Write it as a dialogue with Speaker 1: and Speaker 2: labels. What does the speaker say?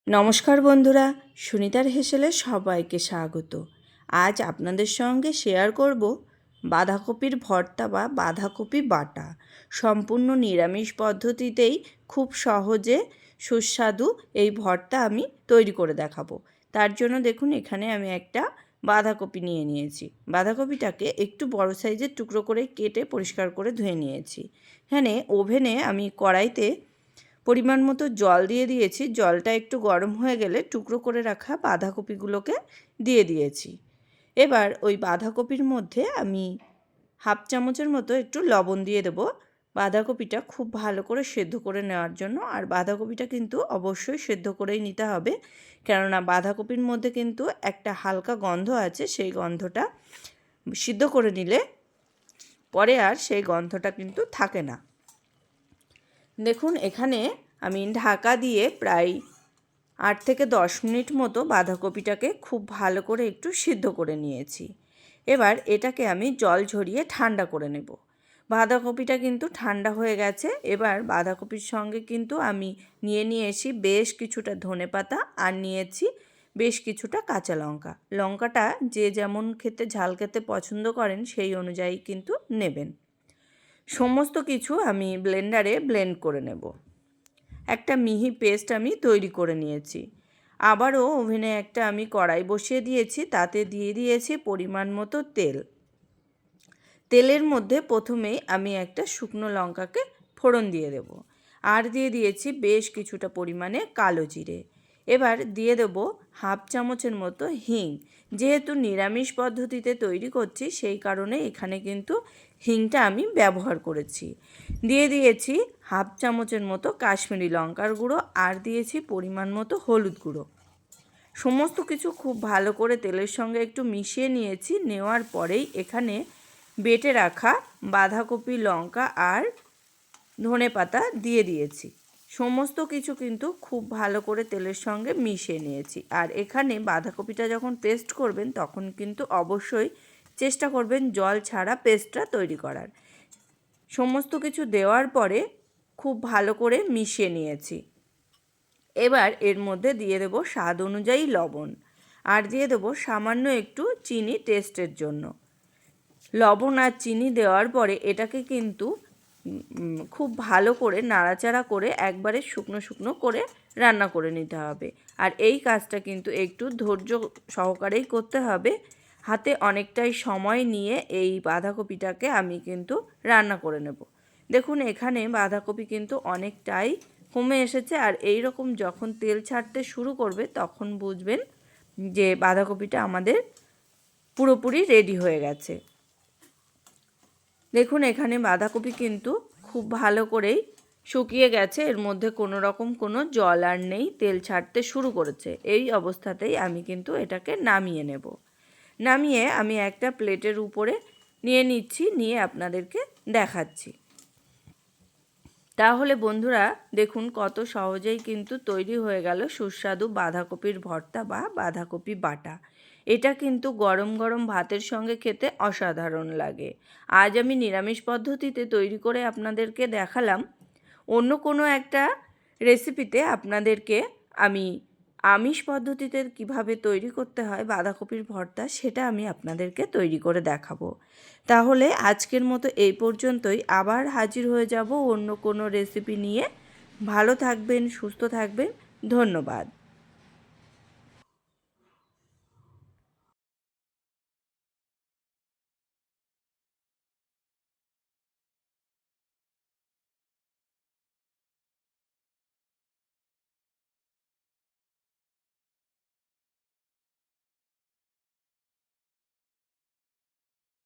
Speaker 1: নমস্কার বন্ধুরা, সুনিতার হেসেলে সবাইকে স্বাগত। আজ আপনাদের সঙ্গে শেয়ার করব বাঁধাকপির ভর্তা বা বাঁধাকপি বাটা। সম্পূর্ণ নিরামিষ পদ্ধতিতেই খুব সহজে সুস্বাদু এই ভর্তা আমি তৈরি করে দেখাবো। তার জন্য দেখুন, এখানে আমি একটা বাঁধাকপি নিয়ে নিয়েছি। বাঁধাকপিটাকে একটু বড় সাইজের টুকরো করে কেটে পরিষ্কার করে ধুয়ে নিয়েছি। এখানে ওভেনে আমি কড়াইতে পরিমাণ মতো জল দিয়ে দিয়েছি। জলটা একটু গরম হয়ে গেলে টুকরো করে রাখা বাঁধাকপিগুলোকে দিয়ে দিয়েছি। এবার ওই বাঁধাকপির মধ্যে আমি হাফ চামচের মতো একটু লবণ দিয়ে দেবো, বাঁধাকপিটা খুব ভালো করে সেদ্ধ করে নেওয়ার জন্য। আর বাঁধাকপিটা কিন্তু অবশ্যই সেদ্ধ করেই নিতে হবে, কেননা বাঁধাকপির মধ্যে কিন্তু একটা হালকা গন্ধ আছে। সেই গন্ধটা সিদ্ধ করে নিলে পরে আর সেই গন্ধটা কিন্তু থাকে না। দেখুন, এখানে আমি ঢাকা দিয়ে প্রায় 8 থেকে 10 মিনিট মতো বাঁধাকপিটাকে খুব ভালো করে একটু সিদ্ধ করে নিয়েছি। এবার এটাকে আমি জল ঝরিয়ে ঠান্ডা করে নেব। বাঁধাকপিটা কিন্তু ঠান্ডা হয়ে গেছে। এবার বাঁধাকপির সঙ্গে কিন্তু আমি নিয়েছি বেশ কিছুটা ধনেপাতা, আর নিয়েছি বেশ কিছুটা কাঁচা লঙ্কা। লঙ্কাটা যে যেমন ঝাল খেতে পছন্দ করেন সেই অনুযায়ী কিন্তু নেবেন। সমস্ত কিছু আমি ব্লেন্ডারে ব্লেন্ড করে নেব। একটা মিহি পেস্ট আমি তৈরি করে নিয়েছি। আবারও ওভেনে একটা আমি কড়াই বসিয়ে দিয়েছি, তাতে দিয়ে দিয়েছি পরিমাণ মতো তেল। তেলের মধ্যে প্রথমেই আমি একটা শুকনো লঙ্কাকে ফোড়ন দিয়ে দেব, আর দিয়ে দিয়েছি বেশ কিছুটা পরিমাণে কালো জিরে। এবার দিয়ে দেব হাফ চামচের মতো হিং। যেহেতু নিরামিষ পদ্ধতিতে তৈরি করছি, সেই কারণে এখানে কিন্তু হিংটা আমি ব্যবহার করেছি। দিয়ে দিয়েছি হাফ চামচের মতো কাশ্মীরি লঙ্কার গুঁড়ো, আর দিয়েছি পরিমাণ মতো হলুদ গুঁড়ো। সমস্ত কিছু খুব ভালো করে তেলের সঙ্গে একটু মিশিয়ে নিয়েছি। নেওয়ার পরেই এখানে বেটে রাখা বাঁধাকপি, লঙ্কা আর ধনেপাতা দিয়ে দিয়েছি। সমস্ত কিছু কিন্তু খুব ভালো করে তেলের সঙ্গে মিশিয়ে নিয়েছি। আর এখানে বাঁধাকপিটা যখন পেস্ট করবেন তখন কিন্তু অবশ্যই চেষ্টা করবেন জল ছাড়া পেস্টটা তৈরি করার। সমস্ত কিছু দেওয়ার পরে খুব ভালো করে মিশিয়ে নিয়েছি। এবার এর মধ্যে দিয়ে দেবো স্বাদ অনুযায়ী লবণ, আর দিয়ে দেবো সামান্য একটু চিনি টেস্টের জন্য। লবণ আর চিনি দেওয়ার পরে এটাকে কিন্তু খুব ভালো করে নাড়াচাড়া করে একবারে শুকনো শুকনো করে রান্না করে নিতে হবে। আর এই কাজটা কিন্তু একটু ধৈর্য সহকারেই করতে হবে। হাতে অনেকটাই সময় নিয়ে এই বাঁধাকপিটাকে আমি কিন্তু রান্না করে নেব। দেখুন, এখানে বাঁধাকপি কিন্তু অনেকটাই কমে এসেছে। আর এই রকম যখন তেল ছাড়তে শুরু করবে তখন বুঝবেন যে বাঁধাকপিটা আমাদের পুরোপুরি রেডি হয়ে গেছে। দেখুন, এখানে বাঁধাকপি কিন্তু খুব ভালো করেই শুকিয়ে গেছে। এর মধ্যে কোনো রকম কোনো জল আর নেই, তেল ছাড়তে শুরু করেছে। এই অবস্থাতেই আমি কিন্তু এটাকে নামিয়ে নেব। নামিয়ে আমি একটা প্লেটের উপরে নিয়ে নিচ্ছি, নিয়ে আপনাদেরকে দেখাচ্ছি। তাহলে বন্ধুরা দেখুন, কত সহজেই কিন্তু তৈরি হয়ে গেল সুস্বাদু বাঁধাকপির ভর্তা বা বাঁধাকপি বাটা। এটা কিন্তু গরম গরম ভাতের সঙ্গে খেতে অসাধারণ লাগে। আজ আমি নিরামিষ পদ্ধতিতে তৈরি করে আপনাদেরকে দেখালাম। অন্য কোনো একটা রেসিপিতে আপনাদেরকে আমি আমিষ পদ্ধতিতে কিভাবে তৈরি করতে হয় বাঁধাকপির ভর্তা, সেটা আমি আপনাদেরকে তৈরি করে দেখাবো। তাহলে আজকের মতো এই পর্যন্তই। আবার হাজির হয়ে যাব অন্য কোনো রেসিপি নিয়ে। ভালো থাকবেন, সুস্থ থাকবেন। ধন্যবাদ।